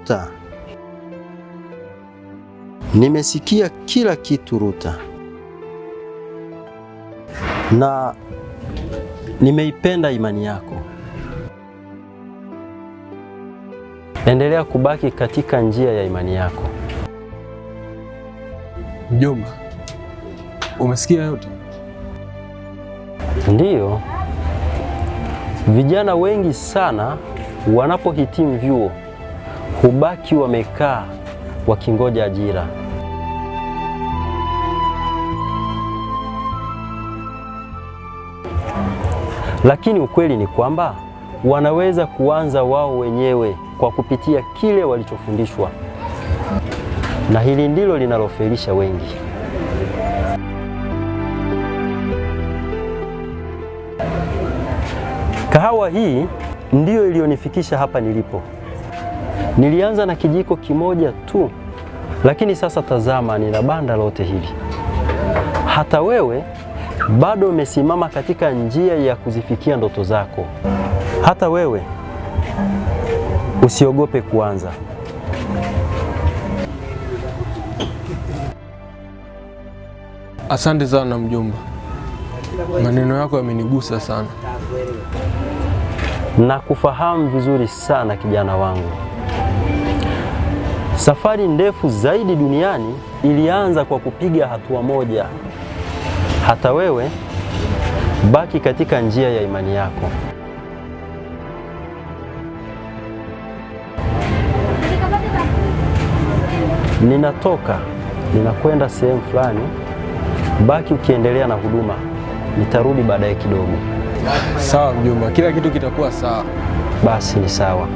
Ruta, nimesikia kila kitu Ruta, na nimeipenda imani yako. Endelea kubaki katika njia ya imani yako. Mjomba, umesikia yote? Ndiyo. Vijana wengi sana wanapohitimu vyuo hubaki wamekaa wakingoja ajira. Lakini ukweli ni kwamba wanaweza kuanza wao wenyewe kwa kupitia kile walichofundishwa, na hili ndilo linalofelisha wengi. Kahawa hii ndiyo iliyonifikisha hapa nilipo. Nilianza na kijiko kimoja tu, lakini sasa tazama, nina banda lote hili. Hata wewe bado umesimama katika njia ya kuzifikia ndoto zako. Hata wewe usiogope kuanza. Asante sana mjomba, maneno yako yamenigusa sana. Na kufahamu vizuri sana kijana wangu. Safari ndefu zaidi duniani ilianza kwa kupiga hatua moja. Hata wewe baki katika njia ya imani yako. Ninakwenda sehemu fulani. Baki ukiendelea na huduma. Nitarudi baadaye kidogo. Sawa mjomba, kila kitu kitakuwa sawa. Basi ni sawa.